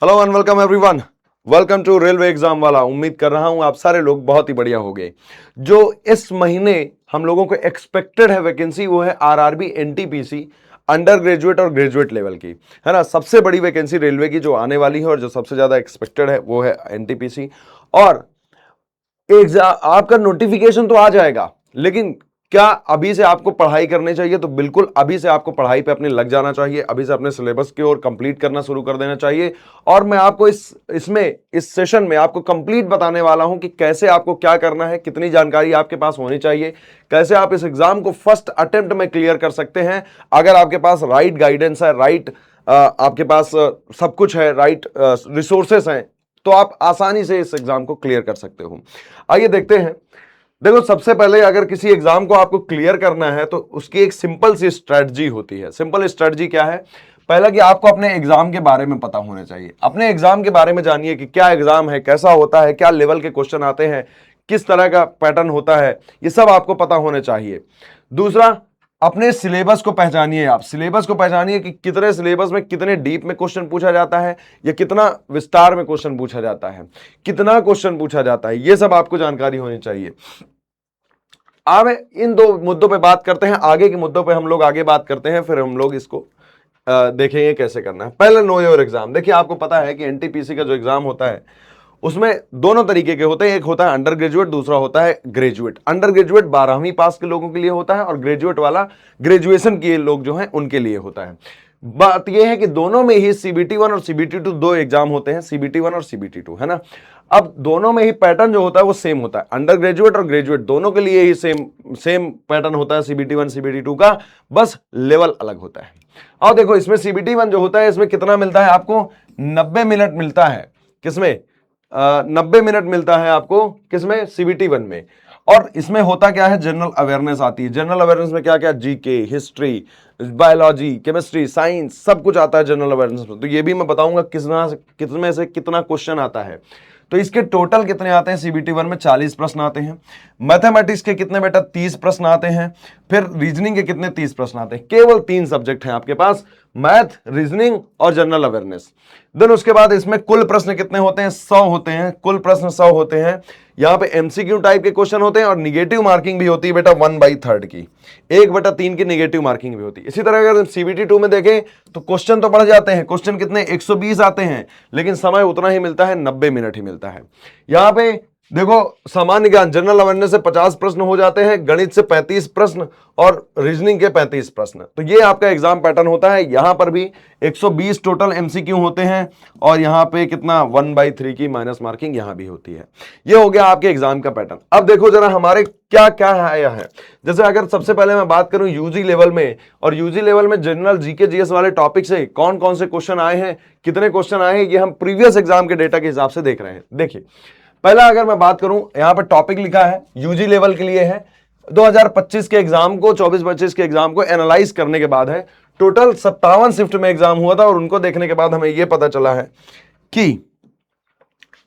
Hello and welcome everyone. Welcome to railway exam वाला। उम्मीद कर रहा हूं आप सारे लोग बहुत ही बढ़िया हो गए। जो इस महीने हम लोगों को एक्सपेक्टेड है वैकेंसी वो है आरआरबी एनटीपीसी अंडर ग्रेजुएट और ग्रेजुएट लेवल की, है ना। सबसे बड़ी वैकेंसी रेलवे की जो आने वाली है और जो सबसे ज्यादा एक्सपेक्टेड है वो है एनटीपीसी। और आपका नोटिफिकेशन तो आ जाएगा, लेकिन क्या अभी से आपको पढ़ाई करनी चाहिए? तो बिल्कुल अभी से आपको पढ़ाई पे अपने लग जाना चाहिए, अभी से अपने सिलेबस की ओर कंप्लीट करना शुरू कर देना चाहिए। और मैं आपको इस सेशन में आपको कंप्लीट बताने वाला हूं कि कैसे आपको क्या करना है, कितनी जानकारी आपके पास होनी चाहिए, कैसे आप इस एग्जाम को फर्स्ट अटेम्प्ट में क्लियर कर सकते हैं। अगर आपके पास राइट गाइडेंस है, राइट आपके पास सब कुछ है, राइट रिसोर्सेस हैं, तो आप आसानी से इस एग्जाम को क्लियर कर सकते हो। आइए देखते हैं। देखो, सबसे पहले अगर किसी एग्जाम को आपको क्लियर करना है तो उसकी एक सिंपल सी स्ट्रेटजी होती है। सिंपल स्ट्रेटजी क्या है? पहला कि आपको अपने एग्जाम के बारे में पता होना चाहिए। अपने एग्जाम के बारे में जानिए कि क्या एग्जाम है, कैसा होता है, क्या लेवल के क्वेश्चन आते हैं, किस तरह का पैटर्न होता है, ये सब आपको पता होना चाहिए। दूसरा, अपने सिलेबस को पहचानिए। आप सिलेबस को पहचानिए कि कितने सिलेबस में कितने डीप में क्वेश्चन पूछा जाता है या कितना विस्तार में क्वेश्चन पूछा जाता है, कितना क्वेश्चन पूछा जाता है, ये सब आपको जानकारी होनी चाहिए। अब इन दो मुद्दों पे बात करते हैं, आगे के मुद्दों पे हम लोग आगे बात करते हैं, फिर हम लोग इसको देखेंगे कैसे करना है। पहले नो योर एग्जाम। देखिए, आपको पता है कि एनटीपीसी का जो एग्जाम होता है उसमें दोनों तरीके के होते हैं। एक होता है अंडर ग्रेजुएट, दूसरा होता है ग्रेजुएट। अंडर ग्रेजुएट 12वीं पास के लोगों के लिए होता है और ग्रेजुएट वाला ग्रेजुएशन किए लोग जो हैं उनके लिए होता है। बात यह है कि दोनों में ही सीबीटी 1 और सीबीटी 2 दो एग्जाम होते हैं, सीबीटी 1 और सीबीटी 2, है ना। अब दोनों में ही पैटर्न जो होता है वो सेम होता है। अंडर ग्रेजुएट और ग्रेजुएट दोनों के लिए ही सेम पैटर्न होता है सीबीटी 1 सीबीटी 2 का, बस लेवल अलग होता है। और देखो, इसमें सीबीटी 1 जो होता है इसमें कितना मिलता है आपको? 90 मिनट मिलता है। किसमें? 90 मिनट मिलता है आपको, किसमें? सीबीटी 1 में। और इसमें होता क्या है? जनरल अवेयरनेस आती है। जनरल अवेयरनेस में क्या क्या? GK, history, biology, chemistry, science, सब कुछ आता है जनरल अवेयरनेस में। तो ये भी मैं बताऊंगा कितने से कितना क्वेश्चन आता है। तो इसके टोटल कितने आते हैं? सीबीटी 1 में 40 प्रश्न आते हैं। मैथमेटिक्स के कितने बेटा? 30 प्रश्न आते हैं। फिर रीजनिंग के कितने? 30 प्रश्न आते हैं। केवल 3 सब्जेक्ट हैं आपके पास, मैथ, रीजनिंग और जनरल अवेयरनेस। देन उसके बाद इसमें कुल प्रश्न कितने होते हैं? 100 होते हैं। कुल प्रश्न 100 होते हैं। यहां पे एमसीक्यू टाइप के क्वेश्चन होते हैं और निगेटिव मार्किंग भी होती है बेटा 1/3 की, 1/3 की निगेटिव मार्किंग भी होती है। इसी तरह अगर सीबीटी 2 में देखें तो क्वेश्चन तो बढ़ जाते हैं। क्वेश्चन कितने? 120 आते हैं, लेकिन समय उतना ही मिलता है, 90 मिनट ही मिलता है। यहां पे देखो, सामान्य ज्ञान जनरल अवेयरनेस से 50 प्रश्न हो जाते हैं, गणित से 35 प्रश्न और रीजनिंग के 35 प्रश्न। तो ये आपका एग्जाम पैटर्न होता है। यहां पर भी 120 टोटल एमसीक्यू होते हैं और यहां पे कितना? 1/3 की माइनस मार्किंग यहां भी होती है। ये हो गया आपके एग्जाम का पैटर्न। अब देखो जरा हमारे क्या क्या आया है। जैसे अगर सबसे पहले मैं बात करूं यूजी लेवल में, और यूजी लेवल में जनरल जीके जीएस वाले टॉपिक से कौन कौन से क्वेश्चन आए हैं, कितने क्वेश्चन आए हैं, ये हम प्रीवियस एग्जाम के डेटा के हिसाब से देख रहे हैं। देखिए, पहला अगर मैं बात करूं, यहां पर टॉपिक लिखा है यूजी लेवल के लिए है। 2025 के एग्जाम को, 24-25 के एग्जाम को एनालाइज करने के बाद है। टोटल 57 शिफ्ट में एग्जाम हुआ था और उनको देखने के बाद हमें यह पता चला है कि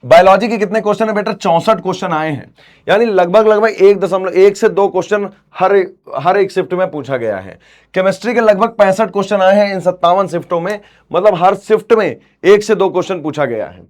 बायोलॉजी के कितने क्वेश्चन है बेटा? 64 क्वेश्चन आए हैं। यानी लगभग 1.1 से 2 क्वेश्चन हर एक शिफ्ट में पूछा गया है। केमिस्ट्री के लगभग 65 क्वेश्चन आए हैं इन 57 शिफ्टों में, मतलब हर शिफ्ट में 1 से 2 क्वेश्चन पूछा गया है।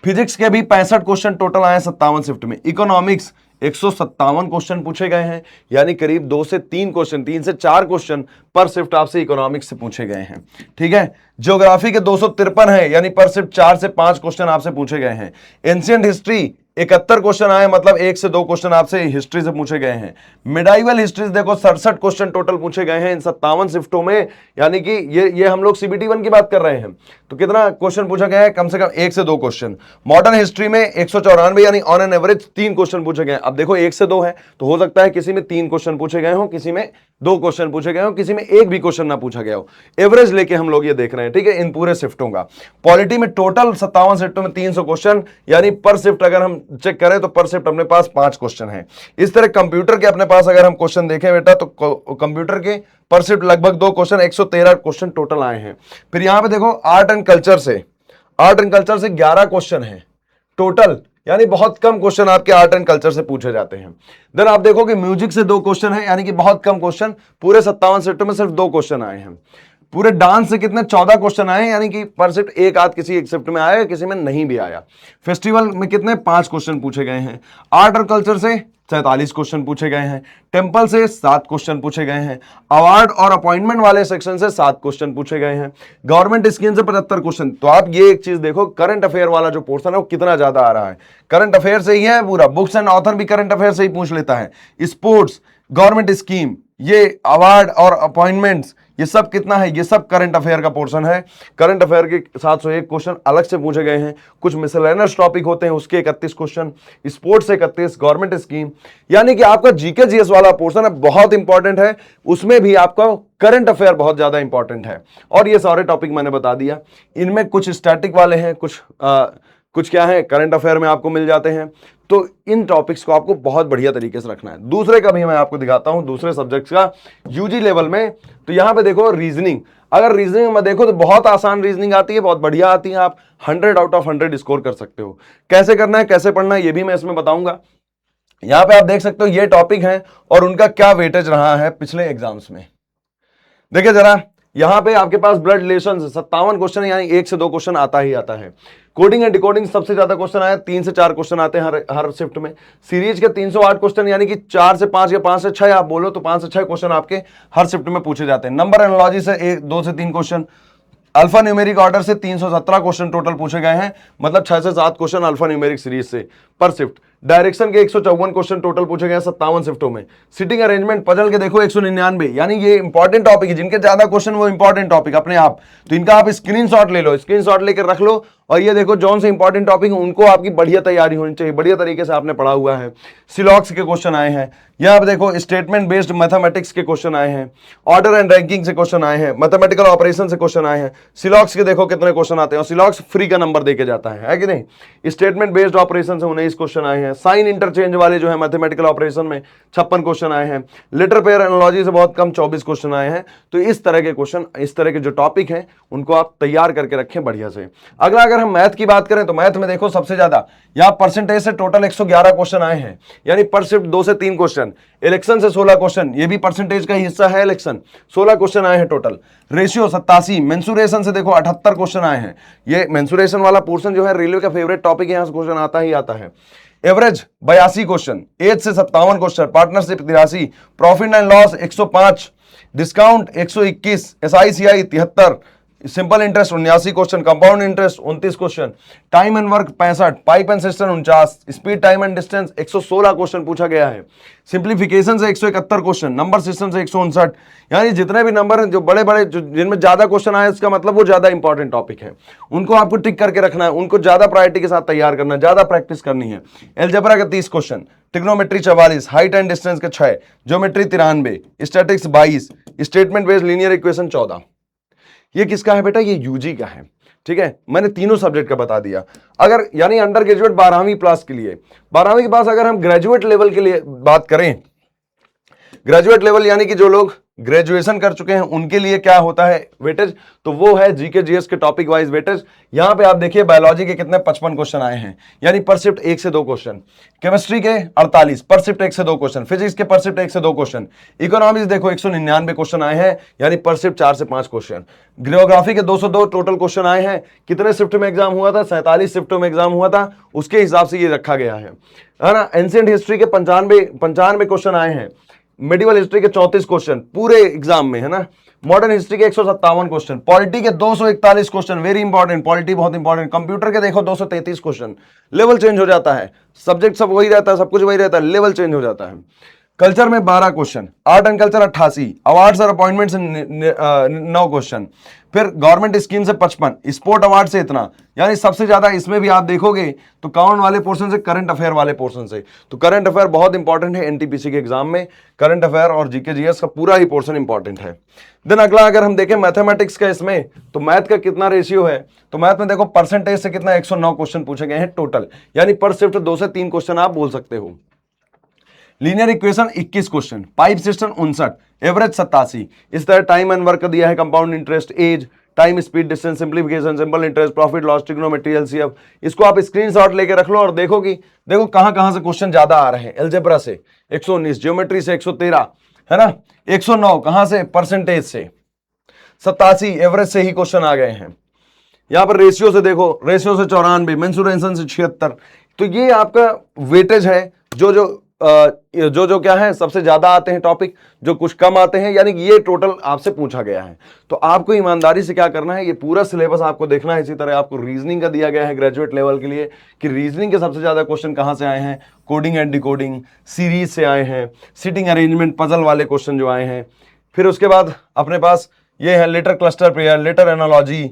फिजिक्स के भी 65 क्वेश्चन टोटल आए 57 शिफ्ट में। इकोनॉमिक्स 157 क्वेश्चन पूछे गए हैं, यानी करीब 2 से 3 क्वेश्चन, 3 से 4 क्वेश्चन पर शिफ्ट आपसे इकोनॉमिक्स से पूछे गए हैं। ठीक है। ज्योग्राफी के 253 है, यानी पर शिफ्ट 4 से 5 क्वेश्चन आपसे पूछे गए हैं। एंशिएंट हिस्ट्री 71 क्वेश्चन आए, मतलब 1 से 2 क्वेश्चन आपसे हिस्ट्री से पूछे गए हैं। मिडाइवल हिस्ट्री देखो 67 क्वेश्चन टोटल पूछे गए हैं इन 57 शिफ्टों में, यानी कि ये हम लोग सीबीटी 1 की बात कर रहे हैं। तो कितना क्वेश्चन पूछा गया है? कम से कम 1 से 2 क्वेश्चन। मॉडर्न हिस्ट्री में 194, यानी ऑन एन एवरेज 3 क्वेश्चन पूछे गए। अब देखो 1 से 2 है तो हो सकता है किसी में 3 क्वेश्चन पूछे गए हो, किसी में 2 क्वेश्चन पूछे गए हो, किसी में 1 भी क्वेश्चन ना पूछा गया हो। एवरेज लेके हम लोग ये देख रहे हैं, ठीक है, इन पूरे शिफ्टों का। पॉलिटी में टोटल 57 शिफ्टों में 300 क्वेश्चन, यानी पर शिफ्ट अगर हम चेक करें तो पर शिफ्ट अपने पास 5 क्वेश्चन है। इस तरह कंप्यूटर के अपने पास अगर हम क्वेश्चन देखें बेटा तो कंप्यूटर के पर शिफ्ट लगभग 2 क्वेश्चन, 113 क्वेश्चन टोटल आए हैं। फिर यहां पे देखो आर्ट एंड कल्चर से 11 क्वेश्चन है टोटल, यानी बहुत कम क्वेश्चन आपके आर्ट एंड कल्चर से पूछे जाते हैं। देन आप देखो कि म्यूजिक से 2 क्वेश्चन है, यानी कि बहुत कम क्वेश्चन, पूरे 57 शिफ्टों में सिर्फ 2 क्वेश्चन आए हैं। पूरे डांस से कितने 14 क्वेश्चन आए, यानी कि पर शिफ्ट एक आध किसी एक शिफ्ट में आया, किसी में नहीं भी आया। फेस्टिवल में कितने 5 क्वेश्चन पूछे गए हैं। आर्ट और कल्चर से 47 क्वेश्चन पूछे गए हैं। टेंपल से 7 क्वेश्चन पूछे गए हैं। अवार्ड और अपॉइंटमेंट वाले सेक्शन से 7 क्वेश्चन पूछे गए हैं। गवर्नमेंट स्कीम से 75 क्वेश्चन। तो आप ये एक चीज देखो, करंट अफेयर वाला जो पोर्शन है वो कितना ज्यादा आ रहा है। करंट अफेयर से ही है पूरा, बुक्स एंड ऑथर भी करंट अफेयर से ही पूछ लेता है। स्पोर्ट्स, गवर्नमेंट स्कीम, ये अवार्ड और अपॉइंटमेंट्स, ये सब कितना है, ये सब करंट अफेयर का पोर्शन है। करंट अफेयर के 701 क्वेश्चन अलग से पूछे गए हैं। कुछ मिसलेनियस टॉपिक होते हैं, उसके 31 क्वेश्चन, स्पोर्ट्स से 31, गवर्नमेंट स्कीम, यानी कि आपका जीके जीएस वाला पोर्शन है बहुत इंपॉर्टेंट है। उसमें भी आपका करंट अफेयर बहुत ज्यादा इंपॉर्टेंट है। और ये सारे टॉपिक मैंने बता दिया। इनमें कुछ स्टैटिक वाले हैं, कुछ क्या है करंट अफेयर में आपको मिल जाते हैं। तो इन टॉपिक्स को आपको बहुत बढ़िया तरीके से रखना है। दूसरे का भी मैं आपको दिखाता हूं, दूसरे सब्जेक्ट्स का यूजी लेवल में। तो यहां पे देखो रीजनिंग, अगर रीजनिंग में देखो तो बहुत आसान रीजनिंग आती है, बहुत बढ़िया आती है। आप 100 आउट ऑफ 100 स्कोर कर सकते हो। कैसे करना है, कैसे पढ़ना है, ये भी मैं इसमें बताऊंगा। यहां पे आप देख सकते हो ये टॉपिक है और उनका क्या वेटेज रहा है पिछले एग्जाम्स में। देखिए जरा, यहां पे आपके पास ब्लड रिलेशन 57 क्वेश्चन, यानी 1 से 2 क्वेश्चन आता ही आता है। कोडिंग एंड डिकोडिंग सबसे ज्यादा क्वेश्चन आया, 3 से 4 क्वेश्चन आते हैं हर शिफ्ट में। सीरीज के 308 क्वेश्चन, यानी कि 4 से 5 या 5 से 6 आप बोलो तो 5 से 6 क्वेश्चन आपके हर शिफ्ट में पूछे जाते हैं। नंबर एनालॉजी से 2 से 3 क्वेश्चन। अल्फा न्यूमेरिक ऑर्डर से 317 क्वेश्चन टोटल पूछे गए हैं, मतलब 6 से 7 क्वेश्चन अल्फा न्यूमेरिक सीरीज से पर शिफ्ट। डायरेक्शन के 154 क्वेश्चन टोटल पूछे गए 57 शिफ्टों में। सिटिंग अरेंजमेंट पजल के देखो 199, यानी ये इंपॉर्टेंट टॉपिक है। जिनके ज्यादा क्वेश्चन वो इंपॉर्टेंट टॉपिक अपने आप, तो इनका आप स्क्रीनशॉट ले लो, स्क्रीनशॉट लेकर रख लो। और ये देखो जौन से इंपॉर्टेंट टॉपिक है उनको आपकी बढ़िया तैयारी होनी चाहिए, बढ़िया तरीके से आपने पढ़ा हुआ है। सिलॉक्स के क्वेश्चन आए हैं, यहाँ पे देखो स्टेटमेंट बेस्ड मैथमेटिक्स के क्वेश्चन आए हैं, ऑर्डर एंड रैंकिंग से क्वेश्चन आए हैं, मैथमेटिकल ऑपरेशन से क्वेश्चन आए हैं। सिलॉक्स के देखो कितने क्वेश्चन आते हैं, और सिलॉक्स फ्री का नंबर देके जाता है कि नहीं। स्टेटमेंट बेस्ड ऑपरेशन से 19 क्वेश्चन आए हैं। साइन इंटरचेंज वाले जो है मैथमेटिकल ऑपरेशन में 56 क्वेश्चन आए हैं। लेटर पेयर एनालॉजी से बहुत कम 24 क्वेश्चन आए हैं। तो इस तरह के क्वेश्चन, इस तरह के जो टॉपिक हैं उनको आप तैयार करके रखें बढ़िया से। अगला अगर हम मैथ की बात करें तो मैथ में देखो सबसे ज्यादा यहां परसेंटेज से टोटल 111 क्वेश्चन आए हैं, यानी पर शिफ्ट 2 से 3 क्वेश्चन। इलेक्शन से 16 क्वेश्चन, ये भी परसेंटेज का हिस्सा है इलेक्शन, 16 क्वेश्चन आए हैं टोटल। रेशियो 87। मेंसुरेशन से देखो 78 क्वेश्चन आए हैं। ये मेंसुरेशन वाला पोर्शन जो है रेलवे का फेवरेट टॉपिक है, यहां से क्वेश्चन आता ही आता है। एवरेज 82 क्वेश्चन, एज से 57 question, partnership 83, profit and loss 105, discount 121, SICI 73, simple interest 79 question, compound interest 29 question, time and work 65, pipe and system 49, speed time and distance 116 question पूछा गया है। सिंप्लीफिकेशन से 171 क्वेश्चन, नंबर सिस्टम से 159, यानी जितने भी number हैं जो बड़े बड़े जिनमें ज्यादा क्वेश्चन आए इसका मतलब वो ज्यादा इंपॉर्टेंट टॉपिक है, उनको आपको टिक करके रखना है, उनको ज्यादा प्रायोरिटी के साथ तैयार करना है, ज्यादा प्रैक्टिस करनी है। एलजेब्रा के 30 question, trigonometry 44, height and distance के 6, geometry 93, statics 22, statement based linear equation 14। ये किसका है बेटा, ये यूजी का है। ठीक है, मैंने तीनों सब्जेक्ट का बता दिया। अगर यानी अंडर ग्रेजुएट 12वीं क्लास के लिए, 12वीं के पास अगर हम ग्रेजुएट लेवल के लिए बात करें, ग्रेजुएट लेवल यानी कि जो लोग ग्रेजुएशन कर चुके हैं उनके लिए क्या होता है वेटेज, तो वो है जीके जीएस के टॉपिक वाइज वेटेज। यहां पे आप देखिए बायोलॉजी के कितने 55 क्वेश्चन आए हैं, यानी पर शिफ्ट 1 से 2 क्वेश्चन। केमिस्ट्री के 48, पर शिफ्ट 1 से 2 क्वेश्चन। फिजिक्स के पर शिफ्ट 1 से 2 क्वेश्चन। इकोनॉमिक्स देखो 199 क्वेश्चन आए हैं, यानी पर शिफ्ट 4 से 5 क्वेश्चन। ज्योग्राफी के 202 टोटल क्वेश्चन आए हैं। कितने शिफ्ट में एग्जाम हुआ था, 47 शिफ्टों में एग्जाम हुआ था, उसके हिसाब से ये रखा गया है ना। एंशिएंट हिस्ट्री के 95 क्वेश्चन आए हैं। मेडिवल हिस्ट्री के 34 क्वेश्चन पूरे एग्जाम में, है ना। मॉडर्न हिस्ट्री के 157 क्वेश्चन। पॉलिटी के 241 क्वेश्चन, वेरी इंपॉर्टेंट, पॉलिटी बहुत इंपॉर्टेंट। कंप्यूटर के देखो 233 क्वेश्चन। लेवल चेंज हो जाता है, सब्जेक्ट सब वही रहता है, सब कुछ वही रहता है, लेवल चेंज हो जाता है। कल्चर में 12 question, art and culture 88, awards और अपॉइंटमेंट से 9 क्वेश्चन, फिर गवर्नमेंट स्कीम से 55, स्पोर्ट अवार्ड से इतना, यानी सबसे ज्यादा इसमें भी आप देखोगे तो कौन वाले पोर्शन से, करंट अफेयर वाले पोर्शन से। तो करंट अफेयर बहुत इंपॉर्टेंट है एनटीपीसी के एग्जाम में, करंट अफेयर और जीके जीएस का पूरा ही पोर्शन इंपॉर्टेंट है। देन अगला अगर हम देखें मैथमेटिक्स का, इसमें तो मैथ का कितना रेशियो है, तो मैथ में देखो परसेंटेज से कितना 109 क्वेश्चन पूछे गए हैं टोटल, यानी पर शिफ्ट 2 से 3 क्वेश्चन आप बोल सकते हो। Linear equation 21 question, pipe system 59, average 87। इस तरह टाइम एंड वर्क दिया है, compound interest, age, time, speed, distance, simplification, simple interest, profit loss, trigonometry, LCF. इसको आप स्क्रीनशॉट लेके रख लो और देखो कि देखो कहां से क्वेश्चन ज्यादा आ रहे हैं। एलजेब्रा से 119, ज्योमेट्री से 113, है ना, 109 कहां से, परसेंटेज से। 87 एवरेज से ही क्वेश्चन आ गए हैं। यहां पर रेशियो से देखो, रेशियो से 94, मेंसुरेशन से 76। तो ये आपका वेटेज है, जो क्या है सबसे ज्यादा आते हैं टॉपिक, जो कुछ कम आते हैं, यानी कि ये टोटल आपसे पूछा गया है। तो आपको ईमानदारी से क्या करना है, ये पूरा सिलेबस आपको देखना है। इसी तरह आपको रीजनिंग का दिया गया है ग्रेजुएट लेवल के लिए कि रीजनिंग के सबसे ज्यादा क्वेश्चन कहां से आए हैं, कोडिंग एंड डिकोडिंग सीरीज से आए हैं, सिटिंग अरेंजमेंट पजल वाले क्वेश्चन जो आए हैं। फिर उसके बाद अपने पास ये है letter cluster pair, letter analogy,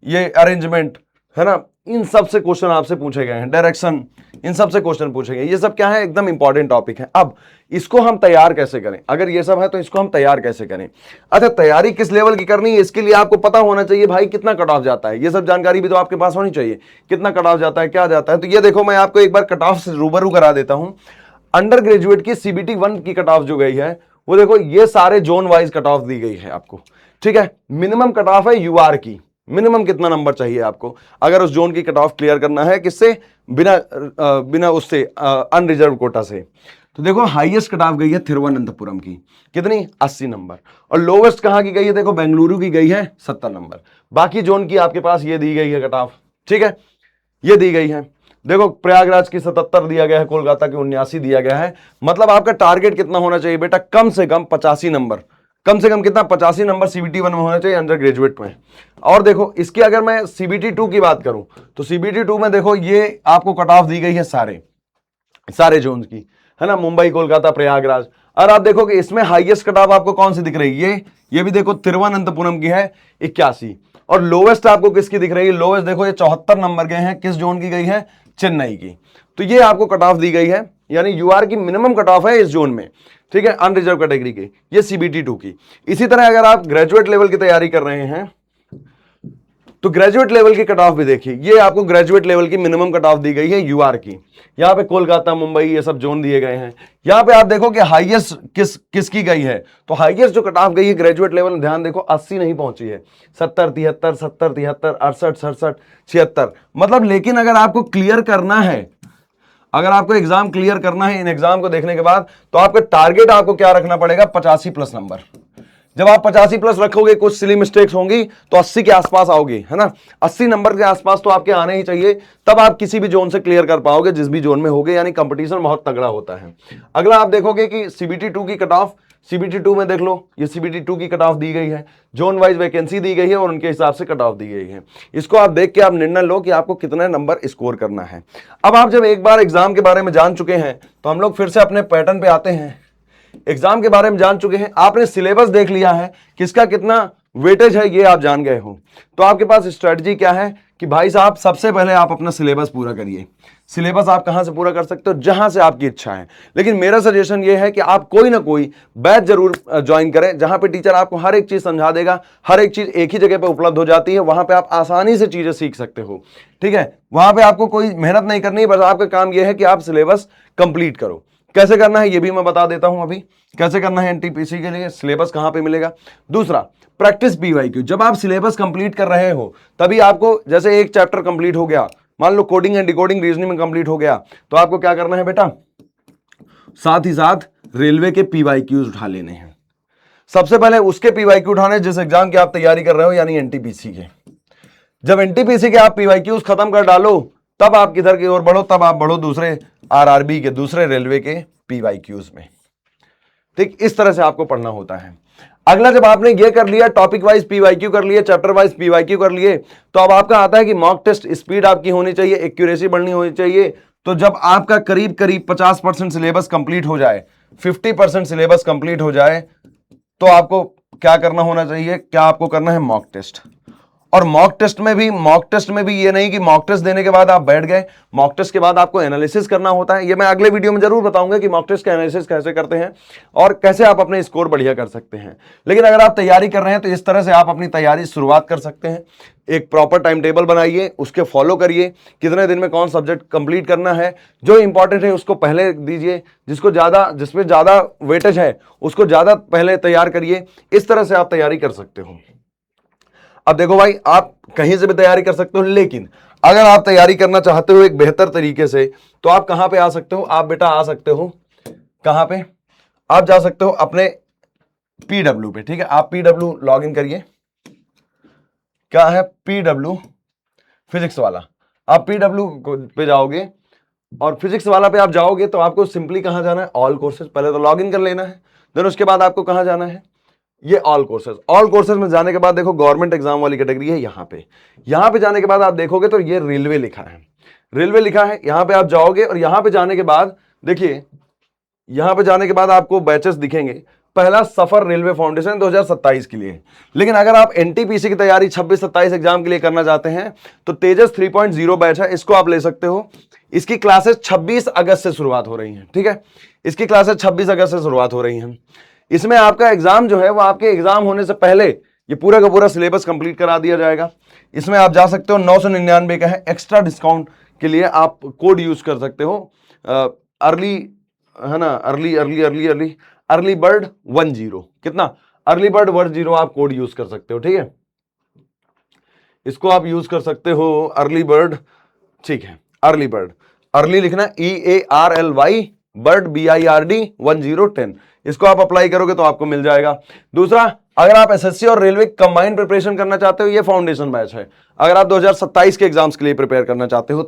ये अरेंजमेंट है ना, इन सब से क्वेश्चन आपसे पूछे गए हैं। डायरेक्शन, इन सब से क्वेश्चन पूछे गए। ये सब क्या है, एकदम इंपॉर्टेंट टॉपिक है। अब इसको हम तैयार कैसे करें, अगर ये सब है तो इसको हम तैयार कैसे करें। अच्छा, तैयारी किस लेवल की करनी है, इसके लिए आपको पता होना चाहिए भाई कितना कट ऑफ जाता है। ये सब जानकारी भी तो आपके पास होनी चाहिए, कितना कट ऑफ जाता है, क्या जाता है। तो ये देखो, मैं आपको एक बार कट ऑफ से रूबरू करा देता हूं। अंडर ग्रेजुएट की CBT 1 की कट ऑफ जो गई है, वो देखो ये सारे zone wise cut of the गई है आपको, ठीक है। मिनिमम कट ऑफ है UR की, मिनिमम कितना नंबर चाहिए आपको अगर उस जोन की कट ऑफ क्लियर करना है, किससे, बिना उससे अनरिजर्व कोटा से। तो देखो हाईएस्ट कट ऑफ गई है थिरुवनंतपुरम की, कितनी, 80 नंबर। और लोवेस्ट कहां की गई है, देखो बेंगलुरु की गई है 70 नंबर। बाकी जोन की आपके पास ये दी गई है कट ऑफ, ठीक है, ये दी गई है। देखो प्रयागराज की 77 दिया गया है, कोलकाता की 79 दिया गया है। मतलब आपका टारगेट कितना होना चाहिए बेटा, कम से कम 85 नंबर, कम से कम कितना, 85 नंबर CBT 1 में होना चाहिए अंडर ग्रेजुएट में। और देखो इसकी अगर मैं CBT 2 की बात करूं तो CBT 2 में देखो ये आपको कट ऑफ दी गई है सारे जोन की, है ना, मुंबई, कोलकाता, प्रयागराज। और आप देखो कि इसमें हाईएस्ट कट ऑफ आपको कौन सी दिख रही है, ये भी देखो तिरुवनंतपुरम की है 81। और लोवेस्ट आपको किसकी दिख रही है, लोवेस्ट देखो ये 74 नंबर गए हैं, किस जोन की गई है, चेन्नई की। तो ये आपको कट ऑफ दी गई है, यानी UR की मिनिमम कट ऑफ है इस जोन में, ठीक है, अनरिजर्व कैटेगरी की, ये CBT 2 की। इसी तरह अगर आप ग्रेजुएट लेवल की तैयारी कर रहे हैं तो ग्रेजुएट लेवल की कट ऑफ भी देखिए, ये आपको ग्रेजुएट लेवल की मिनिमम कट ऑफ दी गई है UR की। यहां पे कोलकाता, मुंबई, ये सब जोन दिए गए हैं। यहां पे आप देखो कि हाईएस्ट किसकी गई है, तो हाईएस्ट जो कट ऑफ गई है ग्रेजुएट लेवल में, ध्यान देखो 80 नहीं पहुंची है, 70, 73, 70, 73, 68, 67, 76। मतलब लेकिन अगर आपको क्लियर करना है, अगर आपको एग्जाम क्लियर करना है इन एग्जाम को देखने के बाद, तो आपका टारगेट आपको क्या रखना पड़ेगा, 85 प्लस नंबर। जब आप 85 प्लस रखोगे, कुछ सिली मिस्टेक्स होंगी तो 80 के आसपास आओगे, है ना, 80 नंबर के आसपास तो आपके आने ही चाहिए, तब आप किसी भी जोन से क्लियर कर पाओगे, जिस भी जोन में होगे, यानी कंपटीशन बहुत तगड़ा होता है। अगला आप देखोगे कि CBT 2 की कट ऑफ, CBT 2 में देख लो, ये CBT 2 की कट ऑफ दी गई है, जोन वाइज वैकेंसी दी गई है और उनके हिसाब से कट ऑफ दी गई है। इसको आप देख के आप निर्णय लो कि आपको कितने नंबर स्कोर करना है। अब आप जब एक बार एग्जाम के बारे में जान चुके हैं तो हम लोग फिर से अपने पैटर्न पे आते हैं। एग्जाम के बारे में जान चुके हैं, आपने सिलेबस देख लिया है, किसका कितना वेटेज है ये आप जान गए हो, तो आपके पास स्ट्रेटजी क्या है कि भाई साहब सबसे पहले आप अपना सिलेबस पूरा करिए। सिलेबस आप कहां से पूरा कर सकते हो, जहां से आपकी इच्छा है। लेकिन मेरा सजेशन ये है कि आप कोई ना कोई बैच जरूर ज्वाइन करें, जहां पे टीचर आपको हर एक चीज समझा देगा, हर एक चीज एक ही जगह पे उपलब्ध हो जाती है, वहां पे आप आसानी से चीजें सीख सकते हो, ठीक है। वहां पे आपको कोई मेहनत नहीं करनी है, बस आपका काम यह है कि आप सिलेबस कंप्लीट करो। कैसे करना है ये भी मैं बता देता हूं अभी, कैसे करना है NTPC के लिए, सिलेबस कहां पे मिलेगा। दूसरा, प्रैक्टिस PYQ। जब आप सिलेबस कंप्लीट कर रहे हो तभी आपको, जैसे एक चैप्टर कंप्लीट हो गया, मान लो कोडिंग एंड डिकोडिंग रीजनिंग में कंप्लीट हो गया, तो आपको क्या करना है बेटा, साथ ही साथ रेलवे के PYQs उठा लेने हैं। सबसे पहले उसके PYQ उठाने जिस एग्जाम की आप तैयारी कर रहे हो, यानी NTPC के। जब NTPC के आप PYQs खत्म कर डालो, तब आप किधर की ओर बढ़ो, तब आप बढ़ो दूसरे RRB के, दूसरे रेलवे के PYQs में। ठीक, इस तरह से आपको पढ़ना होता है। अगला, जब आपने ये कर लिया, टॉपिक वाइज PYQ कर लिए, चैप्टर वाइज PYQ कर लिए, तो अब आपका आता है कि मॉक टेस्ट स्पीड आपकी होनी चाहिए, एक्यूरेसी बढ़नी होनी चाहिए। तो जब आपका करीब करीब 50% सिलेबस कंप्लीट हो जाए, 50% सिलेबस कंप्लीट हो जाए, तो आपको क्या करना होना चाहिए, क्या आपको करना है, मॉक टेस्ट। और मॉक टेस्ट में भी ये नहीं कि मॉक टेस्ट देने के बाद आप बैठ गए, मॉक टेस्ट के बाद आपको एनालिसिस करना होता है। ये मैं अगले वीडियो में जरूर बताऊंगा कि मॉक टेस्ट का एनालिसिस कैसे करते हैं और कैसे आप अपने स्कोर बढ़िया कर सकते हैं। लेकिन अगर आप तैयारी कर रहे हैं तो इस तरह से आप अपनी तैयारी शुरुआत कर सकते हैं। एक प्रॉपर टाइम टेबल बनाइए, उसके फॉलो करिए, कितने दिन में कौन सब्जेक्ट कंप्लीट करना है, जो इंपॉर्टेंट है उसको पहले दीजिए, जिसमें ज्यादा वेटेज है उसको ज्यादा पहले तैयार करिए। इस तरह से आप तैयारी कर सकते हो। अब देखो भाई, आप कहीं से भी तैयारी कर सकते हो, लेकिन अगर आप तैयारी करना चाहते हो एक बेहतर तरीके से, तो आप कहां पे आ सकते हो, आप बेटा आ सकते हो कहां पे, आप जा सकते हो अपने PW पे। ठीक है, आप PW लॉग इन करिए, क्या है, PW फिजिक्स वाला। आप PW पे जाओगे और फिजिक्स वाला पे आप जाओगे तो आपको सिंपली कहां जाना है, ऑल कोर्सेज। पहले तो लॉग इन कर लेना है, देन उसके बाद आपको कहां जाना है, ये ऑल कोर्सेज। ऑल कोर्सेज में जाने के बाद देखो गवर्नमेंट एग्जाम वाली कैटेगरी है यहां पे जाने के बाद आप देखोगे तो ये रेलवे लिखा है, रेलवे लिखा है। यहां पे आप जाओगे और यहां पे जाने के बाद देखिए, यहां पे जाने के बाद आपको बैचेस दिखेंगे। पहला सफर रेलवे फाउंडेशन 2027 के लिए। लेकिन अगर आप एनटीपीसी की तैयारी 26-27 एग्जाम के लिए करना चाहते हैं तो तेजस 3.0 बैच है, इसको आप ले सकते हो। इसकी क्लासेस 26 अगस्त से शुरुआत हो रही हैं, ठीक है, इसकी क्लासेस 26 अगस्त से शुरुआत हो रही हैं। इसमें आपका एग्जाम जो है वो आपके एग्जाम होने से पहले ये पूरा का पूरा सिलेबस कंप्लीट करा दिया जाएगा। इसमें आप जा सकते हो, 999 का है, एक्स्ट्रा डिस्काउंट के लिए आप कोड यूज कर सकते हो, अर्ली है ना, अर्ली बर्ड 10, कितना, अर्ली बर्ड 10 आप कोड यूज कर सकते हो, ठीक है, इसको आप यूज कर सकते हो, अर्ली बर्ड, ठीक है, अर्ली बर्ड, अर्ली लिखना EARLY बर्ड BIRD 1010, इसको आप अप्लाई करोगे तो आपको मिल जाएगा। दूसरा, अगर आप एसएससी और रेलवे कंबाइंड प्रिपरेशन करना चाहते हो, ये फाउंडेशन बैच है। अगर आप 2027 के एग्जाम्स के लिए प्रिपेयर करना चाहते हो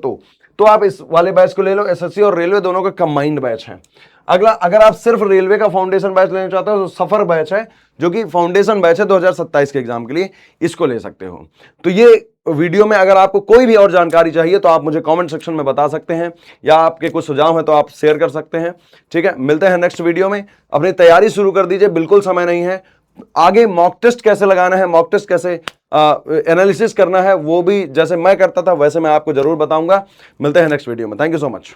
तो आप इस वाले बैच को ले लो, एसएससी और रेलवे दोनों का कंबाइंड बैच है। अगला, अगर आप सिर्फ रेलवे का फाउंडेशन बैच लेना चाहते हो तो सफर बैच है, जो कि फाउंडेशन बैच है 2027 के एग्जाम के लिए, इसको ले सकते हो। तो ये वीडियो में अगर आपको कोई भी और जानकारी चाहिए तो आप मुझे कमेंट सेक्शन में बता सकते हैं, या आपके कुछ सुझाव हैं तो आप शेयर कर सकते हैं, ठीक है। मिलते हैं नेक्स्ट वीडियो में। अपनी तैयारी शुरू कर दीजिए, बिल्कुल समय नहीं है। आगे मॉक टेस्ट कैसे लगाना है, मॉक टेस्ट कैसे एनालिसिस करना है, वो भी जैसे मैं करता था वैसे मैं आपको जरूर बताऊंगा। मिलते हैं नेक्स्ट वीडियो में। Thank you so much.